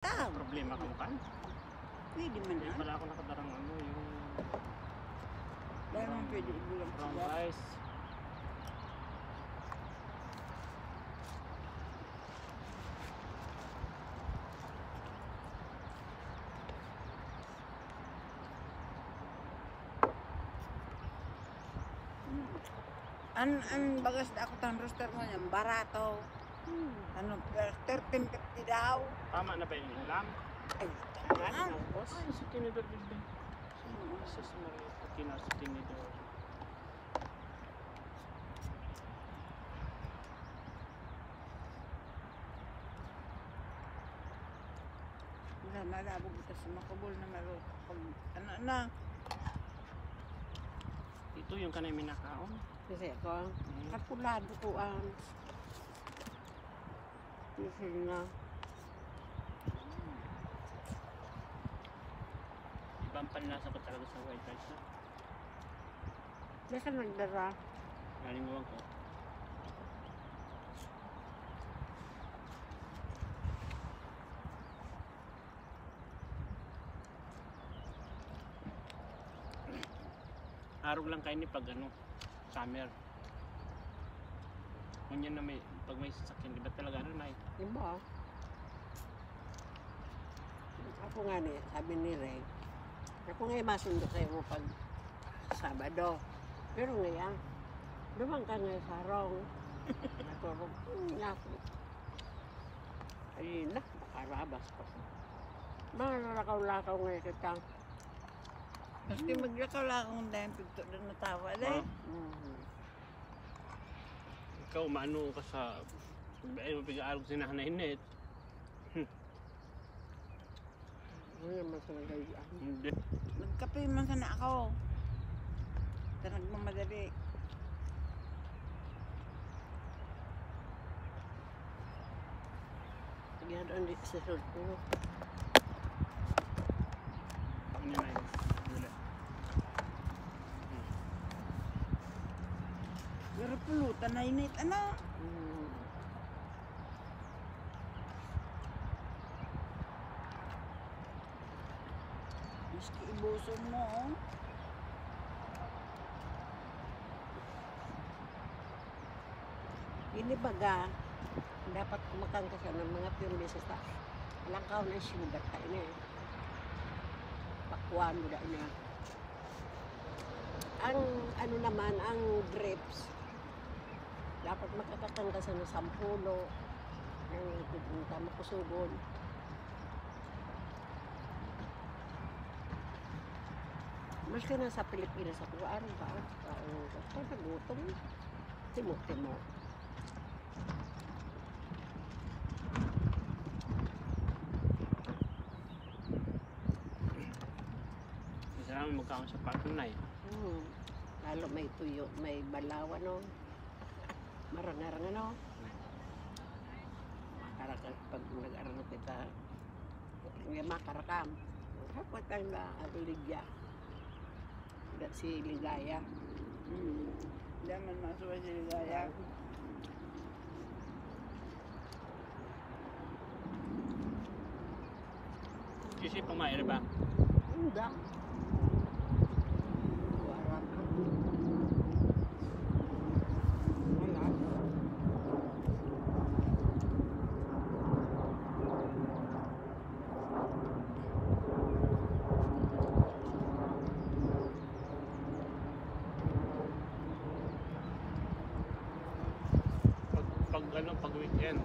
Tao. Problema ka mo kan? Pwede man Hindi yan. pala ako nakadarang ano, yung Dahil man pwede ibulang brown sila. rice. Ang bagas na ako tan roster mo yan, barato. Ano, 13.50 daw. Tama na ba yung ulam? Ay, Ay, sa tinidor din. Sus Maria, patina sa tinidor. wala malabog ito sa makabul na malo. Pag, ano na, Ito yung kanay minakaon. Kasi ako, kapulado ko ang isil na. Ibang panlasa ko talaga sa white rice na. Basta nagdara. Nalimuwan ko. Araw lang kayo ni pag ano, summer. Kunyan na may, pag may sasakyan, di ba talaga ano na Diba? Ako nga ni, sabi ni Reg, ako nga masundo sa'yo mo pag Sabado. Pero ngayon, dumang ka nga sa rong. Natulog, ako. Ay, makarabas ko. Mga lakaw-lakaw ngayon kita. maski maglakaw-lakaw dahil pigto na natawa dahil. Ikaw, maano ka sa, ay mapig-aalog sinahanahinit. Ano naman sa nagayaan? Hindi. Nagkape man sana ako. Sa nagmamadali. Kaya doon di sa sult ko. Ano na yun? Wala. Pero pulutan na init. Ano? Maski ibuson mo. Oh. Ini baga, dapat kumakan ka sa ng mga pure beses ta. Alang ka na sugar ka ini. Pakwan mo da niya. Ang ano naman, ang grapes, dapat makakakan ka sa ng 10. Ang tama kusubon. Mas ka na sa Pilipinas sa kuwaan ba? Ang nagutom. Timo-timo. Isa namin magkaon sa patunay. Lalo may tuyo, may balawa no. Marang-arang ano. Makarakam pag nag-arano kita. Nga makarakam. Dapat ang ligya. Dat si Ligaya. Daman masuwa si Ligaya. Kasi pumair ba? Hindi. Warap. Wala. Pag weekend,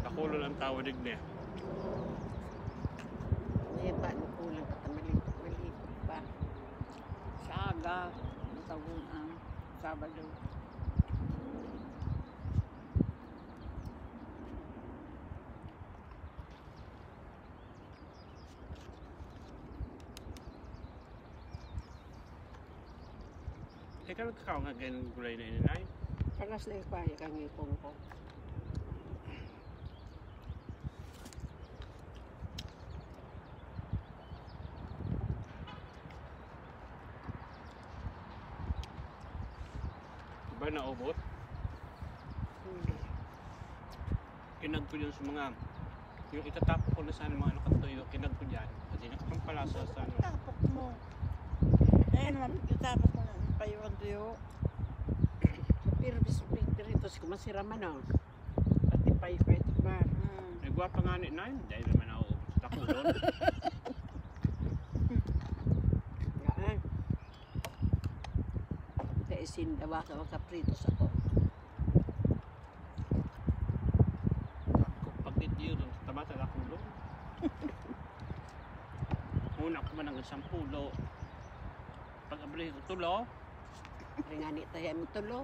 kakulo lang tawad niya. May ba kulang ka ta malikot ba? Saga. Tagun ang Sabado. Ikaw nagkakaw nga ganyan gulay na ininay? Panas na ipaya kang ipong ko. Ba naubot? Kinag ko yun sa mga Yung itatapok ko na sa mga ano katuyo, kinag ko dyan. Hindi na kapampalasa sa ano. Tapok mo. Eh, naman, tapok mo na pa yung tuyo. Sa Pirbis Pictoritos, kumasira man o. Pati pa yung kahit bar. Nagwapa nga ni Nan, dahil naman ako sa takulon. Gaan. Kaya sindawa ka makapritos ako. Kung pagtitiyo doon sa tabata na kulong. Una ko man ang isang pulo. Pag abli ko tulo, Ringani tayo mo tulo.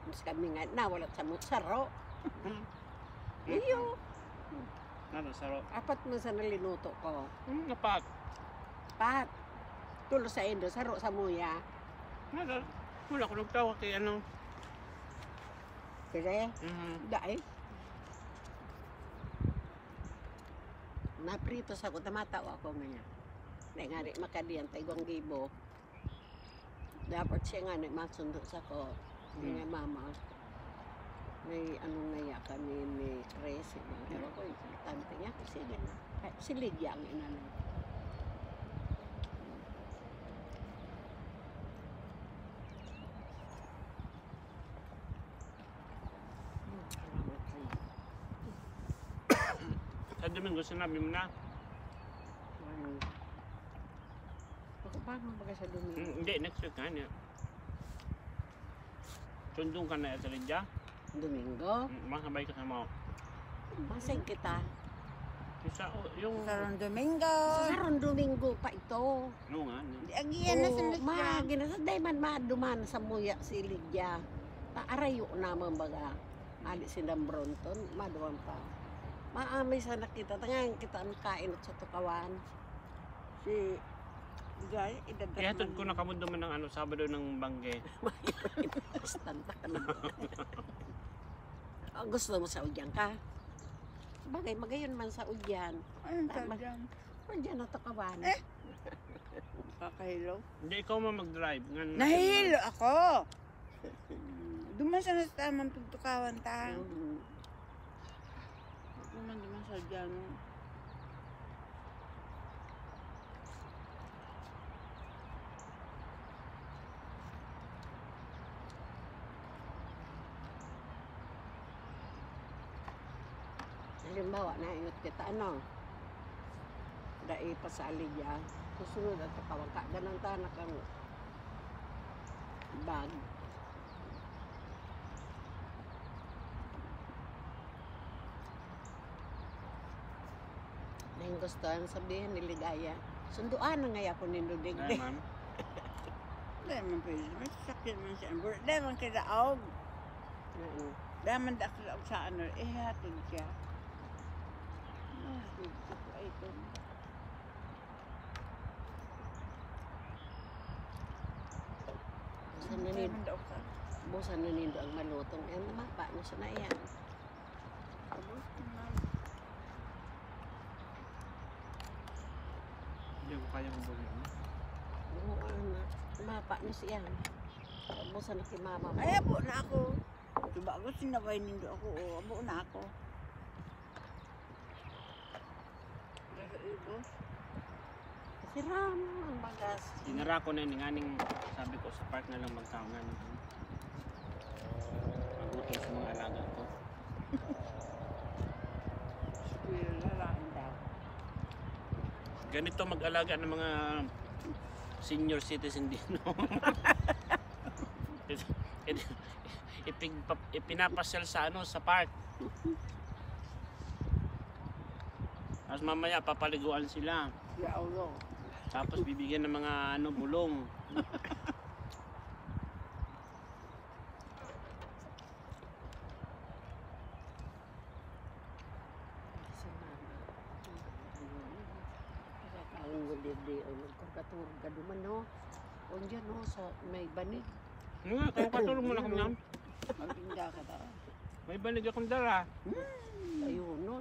Mas kami nga na, wala sa mutsaro. Iyo. nada saro. Apat mo sa nalinuto ko. Napat. Pat. Tulo sa indo, saro sa muya. Nada. Wala ko nagtawa kay ano. Kaya, dai. Napritos ako, tamatawa ako ngayon. Dahil nga rin makadiyan, taigong gibo. Dapat siya nga rin masundo sa ko. Hindi nga mama. May anong ngaya kami ni Reyes. Pero ko, importante niya. Sige na. Si Lydia ang inanay. Sa Domingo sinabi mo na. Ako pa mo baga sa Domingo. Hindi, next week nga niya. Sundong ka na sa Lydia. Domingo? Makabay ka sa mga. Masay kita. Isa, yung. Sarong Domingo. Saron Domingo pa ito. Ano nga. Di agiyan na sa Lydia. Ginasa day man maduman sa muya si Lydia. Taarayo naman baga. Ali silang Bronton, maduman pa. Maamay sa nakita. Tangan kita ang kain at sa tukawan. Si Guy, idagdag Ihatod man. ko na kamundo man ng ano, Sabado ng Bangge. Bastante ka naman. Gusto mo sa udyan ka? Bagay, magayon man sa udyan. Ayun, Tama. dyan. Udyan na tukawan. Kakahilo. Hindi, ikaw man mag-drive. Nahihilo ako. Duman sa nasa tamang pagtukawan ta. Duman sa dyan. Halimbawa, naingot kita, ano? Dai pasali niya. Susunod at tukawang ka. Ganang tanak ang bag. Nang gusto ang sabihin ni Ligaya, sunduan na nga ako ni Nudig. Ay, ma'am. Dahil man pwede. May sasakyan man siya. Dahil man kilaog. Dahil man dakilaog sa ano. Hatid siya. Hatid siya po ay ito. Busan na Dahil nindo, man daw ka. busan na nindo ang malutong. Eh, mapa na siya na yan. Tapos, Hindi ko kaya mabuhin. Oo, ano, mapa na siya. Busan na kay mama mo. ay, abo na ako. Diba ako sinabay nindo ako. O, abo na ako. Nasa ibo. Si Ram, ang bagas. Sinara ko na yun, nganing sabi ko sa park na lang magkaungan. Magutong sa mga alaga ko. Squirrel, lalaking daw. Ganito mag-alaga ng mga senior citizen din. No? Ipinapasyal sa ano sa park. Tapos mamaya papaliguan sila. Yaulo. Tapos bibigyan ng mga ano bulong. Si mama. Ang gulid-di, ang magkakaturog ka duman, no? O dyan, no, sa may banig. Ano nga, kung katulong mo na kami yan. Magpinda ka daw. May banig akong dala. Ayun, no.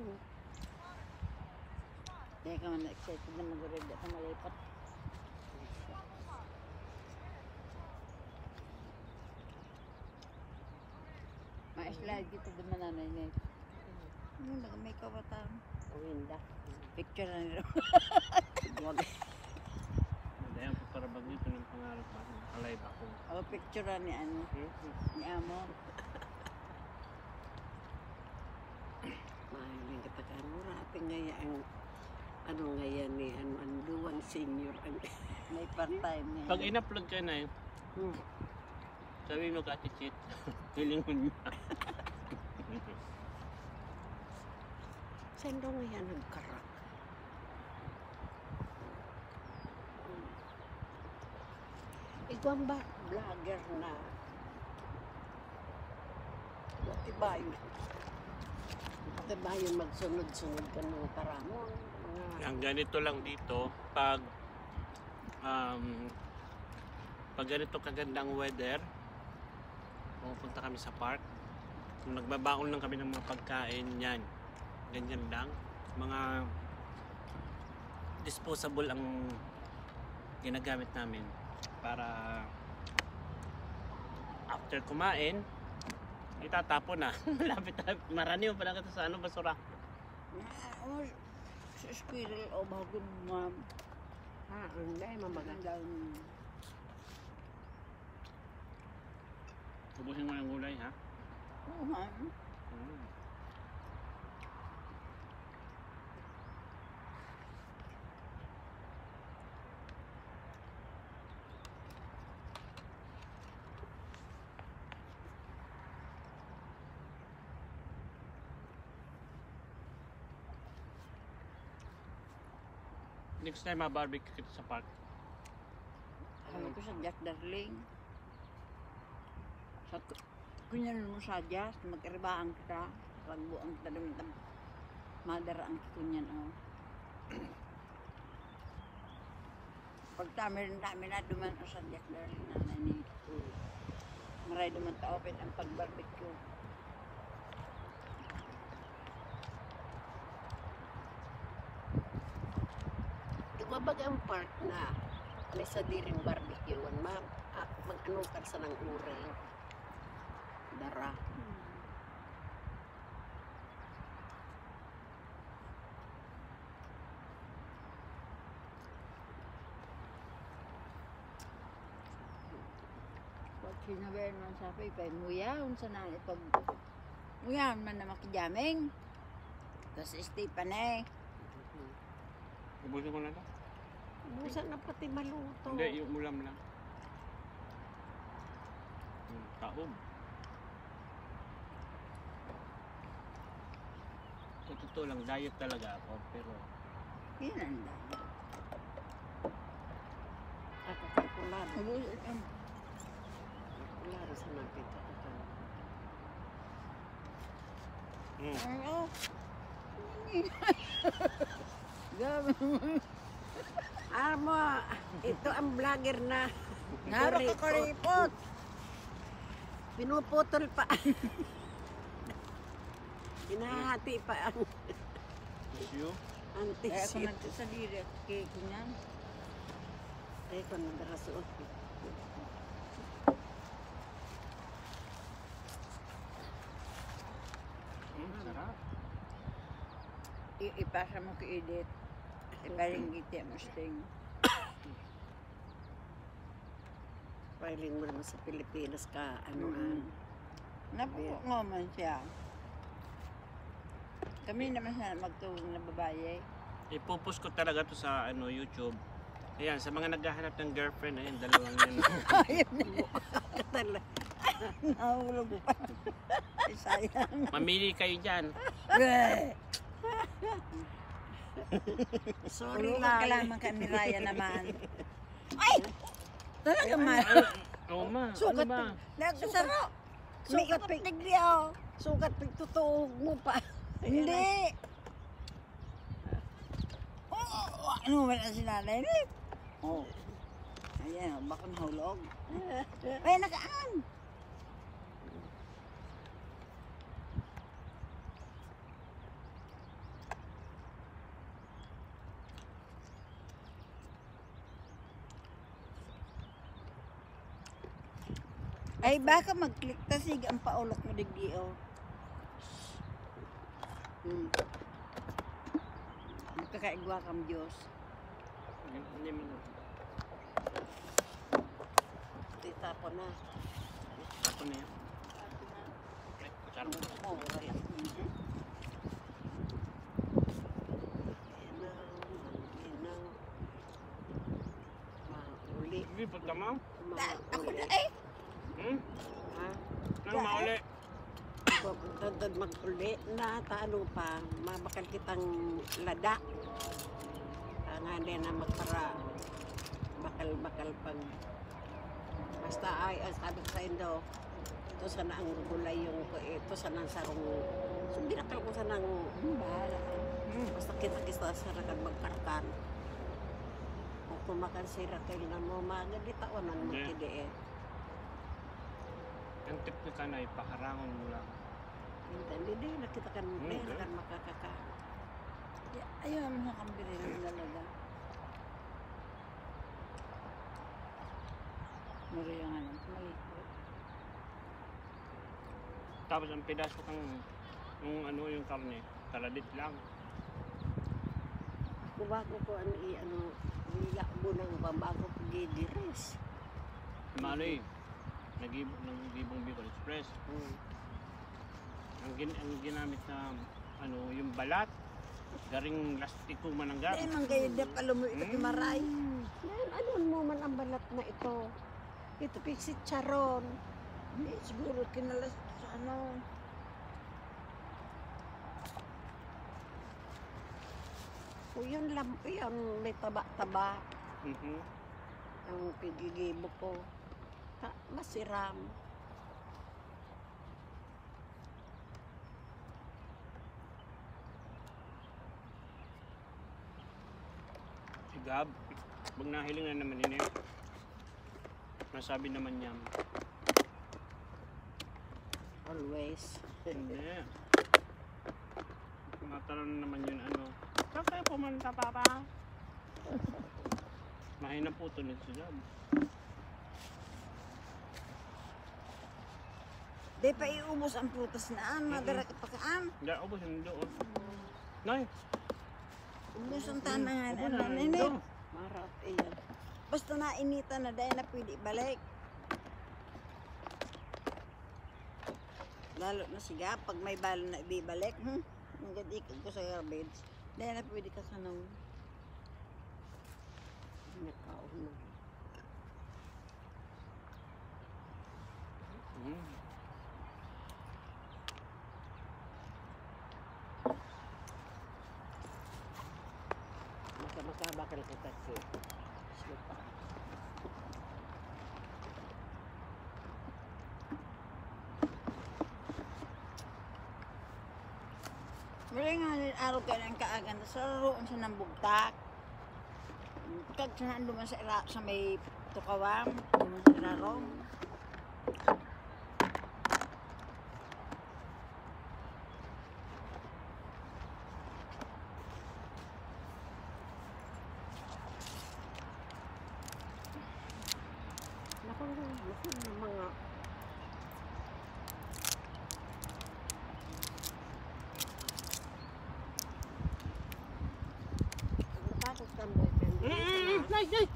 Kaya ka man excited na mag-red at malipat. Ma-slide dito naman nanay niya. Ano, may kawatan. Winda. Picture na nila. Huwag. Ayan, para bag dito ng pangarap ba? Alive ako. O, picture na ni ano, ni Amo. Mahiling kita ka. Murapin ngaya ang ano ngaya ni ano ang duwang senior ang May part-time niya. Pag in-upload ka na sabi mo ka cheat. Hilingon niya. saan daw ngaya nagkarak? Ikaw ba vlogger na? Diba yun? Diba yun magsunod-sunod ka ng paramon? Ang ganito lang dito, pag ganito kagandang weather, pupunta kami sa park. Kung nagbabaon lang kami ng mga pagkain, yan. Ganyan lang. Mga disposable ang ginagamit namin para after kumain, itatapon na. Malapit na. Marami mo pala sa ano, basura. Sa squirrel o bago ma'am. Hindi, mamaganda. Ubusin mo ng gulay, ha? Oo, ma'am. Next time, barbecue kita sa park. Ano ko sa Jack Darling. Sa kunyan mo sa Jazz, magkaribaan kita. Pagbuang kita doon ng madaraan ka kunyan. Pagtamer na duman sa Jack Darling na ni. Maray duman ta open ang pag-barbecue. Mabag ang park na may sa diring barbecue ma'am. Mag-ano ka sa ng uring. Dara. Pag sinabihan man sa pay, muyaon sa na ipag muyaon man na makijaming. Tapos stay pa na eh. Ubusin ko na to. Busa na pati maluto. Hindi, yung ulam lang. Taob. Sa totoo lang, diet talaga ako, pero Yun ang dami. Ako kalkulado. Ubusin Kalkulado sa nakita ko. Oo. Gabi mo. Amo, ito ang vlogger na Naro ka kuripot. pinuputol pa. Hinahati pa ang tissue. Kaya ako tissue. nagsasaliri kay kunyan. Ay, kung nadarasuot. Sarap. Ipasa mo kay Edith. Iparinggiti mo sting. Filing mo naman sa Pilipinas ka, ano Napuko nga man siya. Kami naman siya magtuwing na babae. Ipopost ko talaga to sa YouTube. Ayan, sa mga naghahanap ng girlfriend, ayun, dalawang yun. Nahulog pa. Ay, sayang. Mamili kayo dyan. Sorry Ulungan ka lang. lamang kami Raya naman. Ay! Talaga man. Oo ma, ano Sukat ba? Nagsasaro. Sukat Sukat pig. pigdiyaw. Sukat pagtutuog mo pa. Hindi. Ano man ang sinanay ni? Oh. Ayan, baka nahulog. Ay, nakaan. Ay, baka mag-click ta sige ang paulok mo digdi oh. Nakaigwa kang Diyos. Hindi mo na. Titapo na. Ako na yan. Ay, sarap. Oh, relax. Inang. Mauli. Sige, punta mo. Ako Mauli. na eh. Hmm? Ha? Ano mauli? Dagdag mag-uli na taano pa, mabakal kitang lada. Nga din na magpara bakal-bakal pag basta ay sabi ko sa Indo, ito sana ang gulay yung ito sana ang sarong so binakal ko sana ang bahala basta kita-kita sana kag magkarkan o kumakan sira kayo na mo magadi tawanan mo Hindi. kidi eh. Ang tip ni kanay, pakarangon mo lang. Hindi nakita kan Okay. kan makakaka. Ayaw naman nakambili ng dalaga. Mariya nga lang. Malikot. Tapos ang pedaso kang yung karne, taladit lang. Kubago ko ano nilakbo ng pambago ko gidiris. Maloy, nagibong Bicol Express. Ang ginamit na yung balat, garing lastiko mananggar. Dahil man kayo da pala mo ito maray. Yan, ano mo man ang balat na ito? Ito, pixit charon. Hindi, siguro kinalas sa ano. O yun, yun may taba-taba. Mhm. Ang pigigibo ko. Masiram. Si Gab, pag nahiling na naman yun masabi naman niya, Always. hindi. Matanong naman yun saan kayo pumunta, Papa? Mahina po ito nito si Gab. Di pa iubos ang prutas naan, madara ka pa kaan. Hindi, ubos yun doon. Nay, Ubos ang tanangan. ubos Ano na nini? doon. Marat iyan. Basta nainita na dahil na pwede balik. Lalo na siga, pag may balo na ibibalik, nagadikin ko sa garbage. Dahil na pwede ka kanong. Nakaon na. Mm. Makabakal ko kasi. Sipa. Muli nga araw ka ng kaagan, sa roon sa ng bugtak. Kag sa duman sa may tukawang, duman sa rarong. Naku ng mga natakot ka mo. Nay, nay!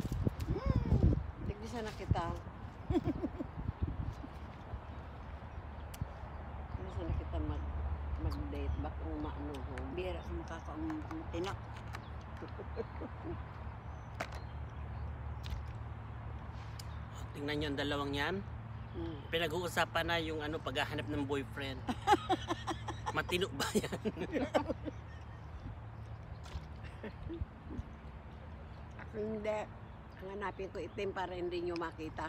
Tigisa na kita. Tigisa na kita mag-date. Bakong maano ho. Bira ka makakaong ng tinak. Tingnan niyo ang dalawang yan. Pinag-uusapan na yung paghahanap ng boyfriend. Matino ba yan? Ako hindi. Hanapin ko itim para hindi nyo makita.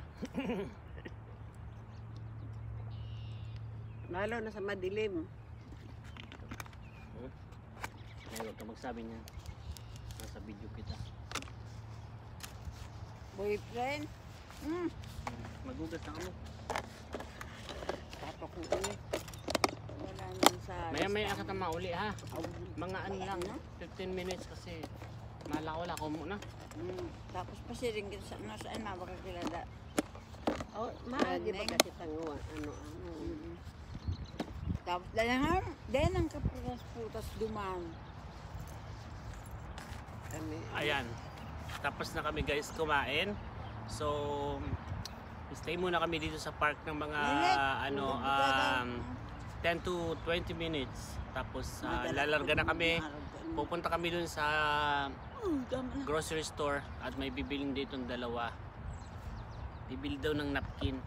Lalo na sa madilim. Ay, huwag ka magsabi niya. Nasa video kita. Boyfriend? Magugas na kami. Tatok na ini. Wala nang sa... Maya-maya ka mauli ha. Oh, Mga lang, 15 minutes kasi malawala ko muna. Tapos pasiring kita sa ano saan mabaka kilala. Oh, maagi ba Neng. kasi tanguan? Ano. Tapos dahil ang kaputas-putas duman. Ayan. Tapos na kami guys kumain. So, stay muna kami dito sa park ng mga 10 to 20 minutes. Tapos lalarga na kami. Pupunta kami dun sa grocery store at may bibiling dito ng dalawa. Bibili daw ng napkin.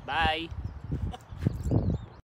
Bye!